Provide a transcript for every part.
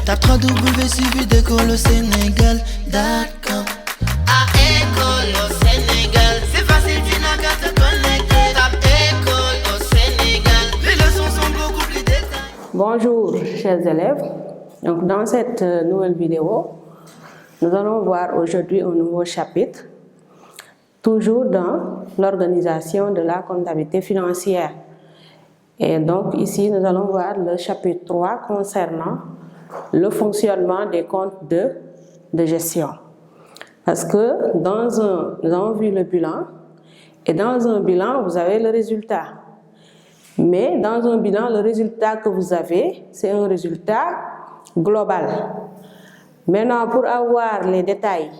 Tape www.suividécole-au-sénégal.com. À École au Sénégal, c'est facile, tu n'as qu'à te connecter. Tape École au Sénégal, les leçons sont beaucoup plus détaillées. Bonjour chers élèves, donc dans cette nouvelle vidéo, nous allons voir aujourd'hui un nouveau chapitre, toujours dans l'organisation de la comptabilité financière. Et donc ici, nous allons voir le chapitre 3 concernant le fonctionnement des comptes de gestion. Parce que nous avons vu le bilan, et dans un bilan, vous avez le résultat. Mais dans un bilan, le résultat que vous avez, c'est un résultat global. Maintenant, pour avoir les détails,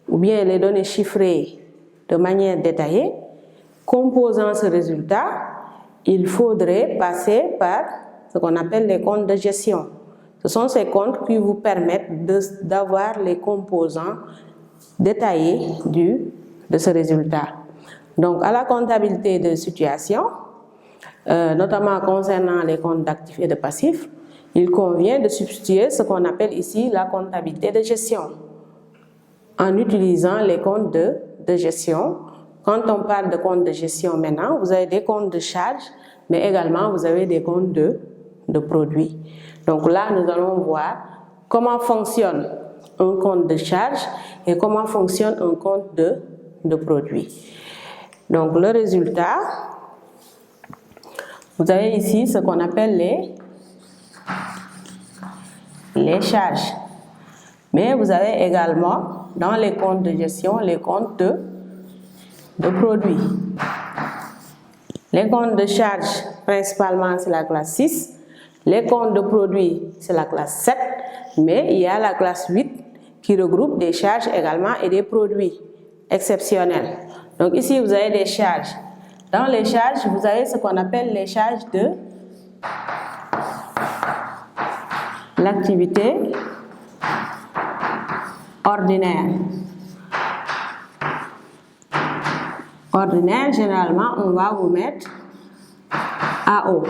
ou bien les données chiffrées de manière détaillée, composant ce résultat, il faudrait passer par ce qu'on appelle les comptes de gestion. Ce sont ces comptes qui vous permettent d'avoir les composants détaillés de ce résultat. Donc, à la comptabilité de situation, notamment concernant les comptes d'actifs et de passifs, il convient de substituer ce qu'on appelle ici la comptabilité de gestion en utilisant les comptes de gestion. Quand on parle de comptes de gestion maintenant, vous avez des comptes de charges, mais également vous avez des comptes de produits. Donc là, nous allons voir comment fonctionne un compte de charge et comment fonctionne un compte de produits. Donc le résultat, vous avez ici ce qu'on appelle les charges. Mais vous avez également dans les comptes de gestion les comptes de produits. Les comptes de charges, principalement, c'est la classe 6. Les comptes de produits, c'est la classe 7. Mais il y a la classe 8 qui regroupe des charges également et des produits exceptionnels. Donc ici, vous avez des charges. Dans les charges, vous avez ce qu'on appelle les charges de l'activité ordinaire. Ordinaire, généralement, on va vous mettre AO.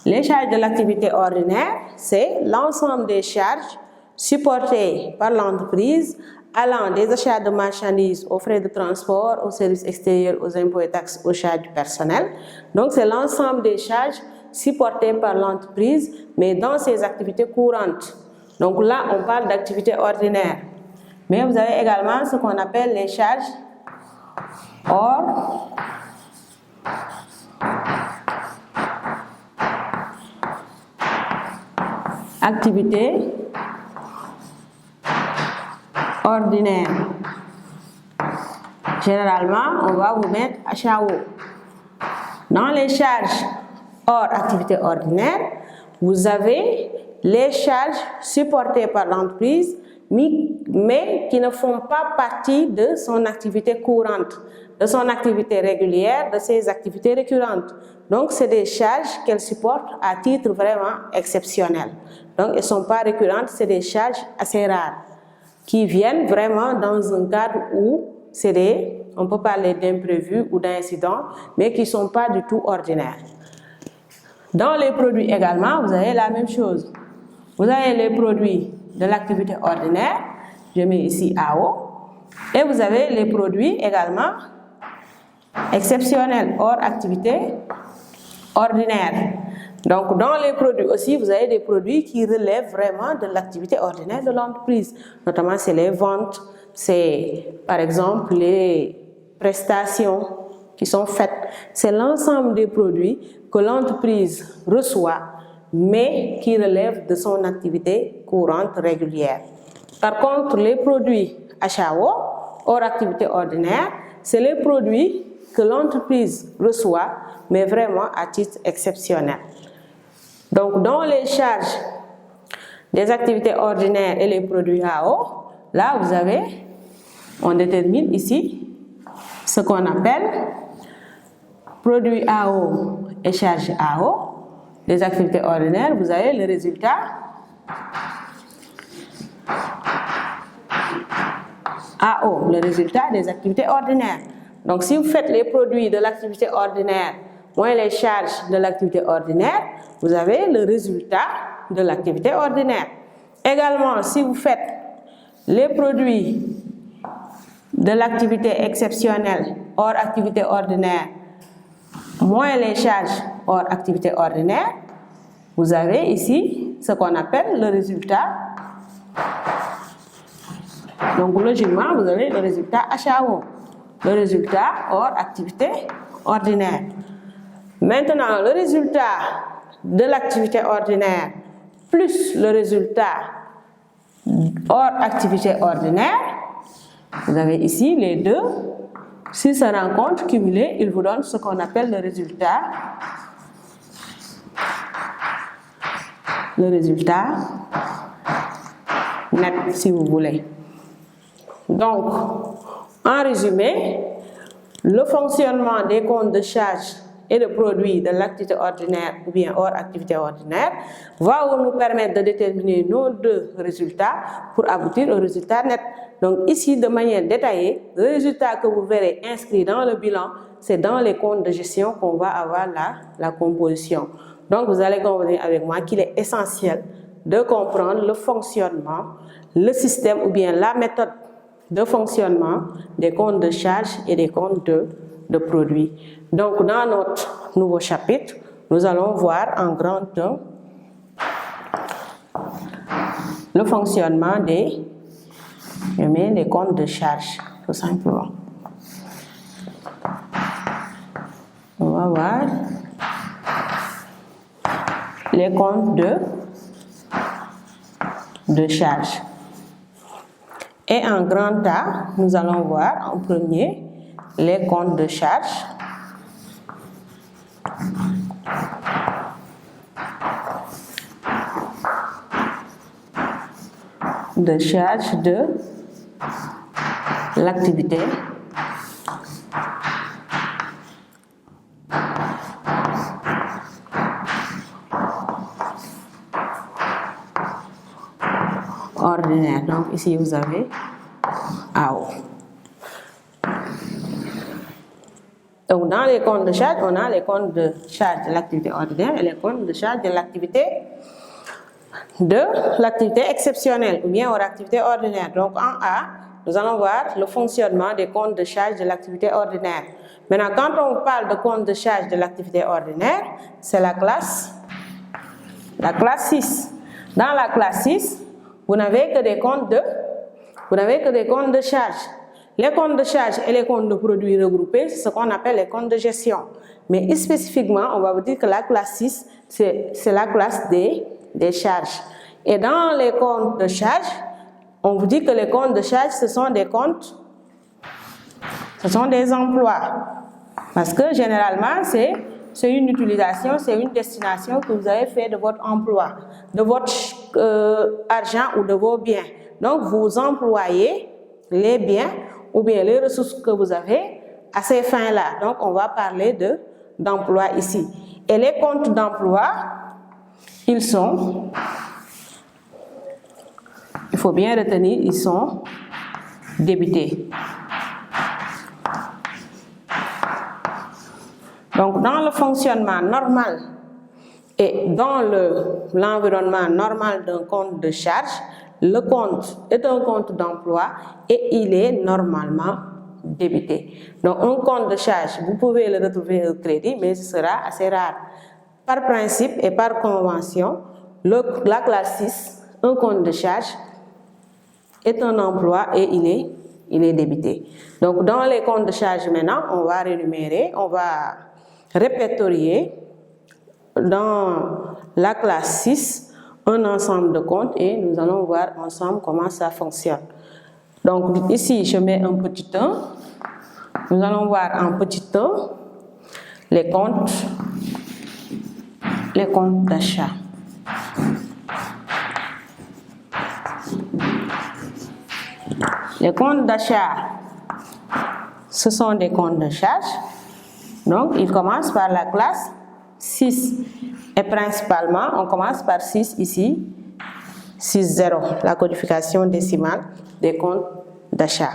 Les charges de l'activité ordinaire, c'est l'ensemble des charges supportées par l'entreprise allant des achats de marchandises aux frais de transport, aux services extérieurs, aux impôts et taxes, aux charges du personnel. Donc, c'est l'ensemble des charges supportées par l'entreprise, mais dans ses activités courantes. Donc là, on parle d'activités ordinaires. Mais vous avez également ce qu'on appelle les charges hors activités ordinaires. Généralement, on va vous mettre HAO. Dans les charges hors activités ordinaires, vous avez les charges supportées par l'entreprise, mais qui ne font pas partie de son activité courante, de son activité régulière, de ses activités récurrentes. Donc, c'est des charges qu'elle supporte à titre vraiment exceptionnel. Donc, elles ne sont pas récurrentes, c'est des charges assez rares qui viennent vraiment dans un cadre où on peut parler d'imprévus ou d'incidents, mais qui ne sont pas du tout ordinaires. Dans les produits également, vous avez la même chose. Vous avez les produits de l'activité ordinaire, je mets ici AO, et vous avez les produits également exceptionnels, hors activité ordinaire. Donc, dans les produits aussi, vous avez des produits qui relèvent vraiment de l'activité ordinaire de l'entreprise. Notamment, c'est les ventes, c'est par exemple les prestations qui sont faites. C'est l'ensemble des produits que l'entreprise reçoit, mais qui relèvent de son activité courante régulière. Par contre, les produits HAO, hors activité ordinaire, c'est les produits que l'entreprise reçoit, mais vraiment à titre exceptionnel. Donc, dans les charges des activités ordinaires et les produits AO, là, on détermine ici ce qu'on appelle produits AO et charges AO. Les activités ordinaires, vous avez le résultat AO, le résultat des activités ordinaires. Donc, si vous faites les produits de l'activité ordinaire, moins les charges de l'activité ordinaire, vous avez le résultat de l'activité ordinaire. Également, si vous faites les produits de l'activité exceptionnelle hors activité ordinaire, moins les charges hors activité ordinaire, vous avez ici ce qu'on appelle le résultat. Donc logiquement, vous avez le résultat HAO, le résultat hors activité ordinaire. Maintenant, le résultat de l'activité ordinaire plus le résultat hors activité ordinaire, vous avez ici les deux. S'ils se rencontrent, cumulés, ils vous donnent ce qu'on appelle le résultat net, si vous voulez. Donc, en résumé, le fonctionnement des comptes de charges et de produits de l'activité ordinaire ou bien hors activité ordinaire va nous permettre de déterminer nos deux résultats pour aboutir au résultat net. Donc ici, de manière détaillée, le résultat que vous verrez inscrit dans le bilan, c'est dans les comptes de gestion qu'on va avoir la composition. Donc vous allez convenir avec moi qu'il est essentiel de comprendre le fonctionnement, le système ou bien la méthode de fonctionnement des comptes de charges et des comptes de produits. Donc dans notre nouveau chapitre, nous allons voir en grand 1 le fonctionnement des comptes de charges, tout simplement. On va voir les comptes de charges. Et en grand A, nous allons voir en premier les comptes de charges. De charge de l'activité ordinaire. Donc ici vous avez AO. Donc dans les comptes de charge, on a les comptes de charge de l'activité ordinaire et les comptes de charge de l'activité exceptionnelle ou bien hors activité ordinaire. Donc en A, nous allons voir le fonctionnement des comptes de charge de l'activité ordinaire. Maintenant, quand on parle de compte de charge de l'activité ordinaire, c'est la classe 6. Dans la classe 6, vous n'avez que des comptes de charge. Les comptes de charge et les comptes de produits regroupés, c'est ce qu'on appelle les comptes de gestion. Mais spécifiquement, on va vous dire que la classe 6, c'est la classe des charges. Et dans les comptes de charge, on vous dit que les comptes de charge, ce sont des emplois. Parce que généralement, c'est une utilisation, c'est une destination que vous avez fait de votre emploi, de votre argent ou de vos biens. Donc, vous employez les biens ou bien les ressources que vous avez à ces fins-là. Donc, on va parler d'emploi ici. Et les comptes d'emploi, il faut bien retenir, ils sont débités. Donc, dans le fonctionnement normal et dans l'environnement normal d'un compte de charge, le compte est un compte d'emploi et il est normalement débité. Donc, un compte de charge, vous pouvez le retrouver au crédit, mais ce sera assez rare. Par principe et par convention, la classe 6, un compte de charge, est un emploi et il est débité. Donc, dans les comptes de charge maintenant, on va rémunérer, on va répertorier dans la classe 6 un ensemble de comptes et nous allons voir ensemble comment ça fonctionne. Donc ici, je mets un petit 1. Nous allons voir en petit 1 les comptes d'achat. Les comptes d'achat, ce sont des comptes de charge. Donc, ils commencent par la classe 6. Et principalement, on commence par 6 ici, 6,0, la codification décimale des comptes d'achat.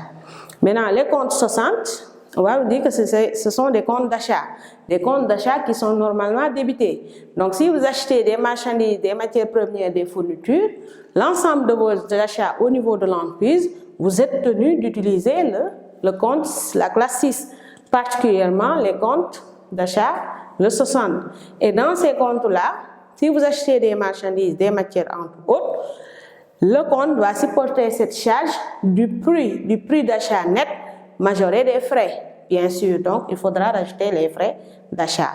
Maintenant, les comptes 60, on va vous dire que ce sont des comptes d'achat. Des comptes d'achat qui sont normalement débités. Donc, si vous achetez des marchandises, des matières premières, des fournitures, l'ensemble de vos achats au niveau de l'entreprise, vous êtes tenu d'utiliser le compte, la classe 6, particulièrement les comptes d'achat, le 60. Et dans ces comptes-là, si vous achetez des marchandises, des matières entre autres, le compte doit supporter cette charge du prix d'achat net majoré des frais. Bien sûr, donc il faudra rajouter les frais d'achat.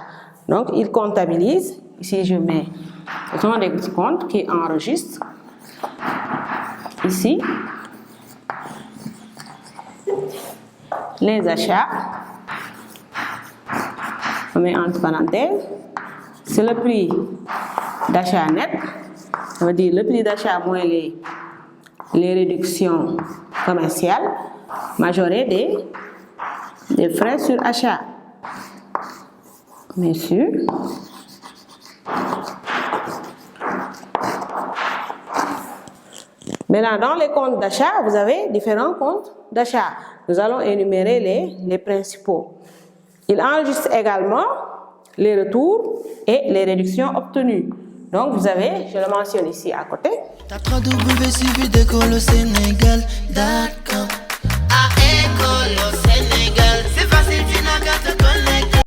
Donc il comptabilise, ici je mets, ce sont des comptes qui enregistrent, ici, les achats, on met entre parenthèses, c'est le prix d'achat net, ça veut dire le prix d'achat moins les réductions commerciales majorées des frais sur achat. Bien sûr. Maintenant, dans les comptes d'achat, vous avez différents comptes d'achat. Nous allons énumérer les principaux. Il enregistre également les retours et les réductions obtenues. Donc, vous avez, je le mentionne ici à côté. Tape www.suividecolosénégal.com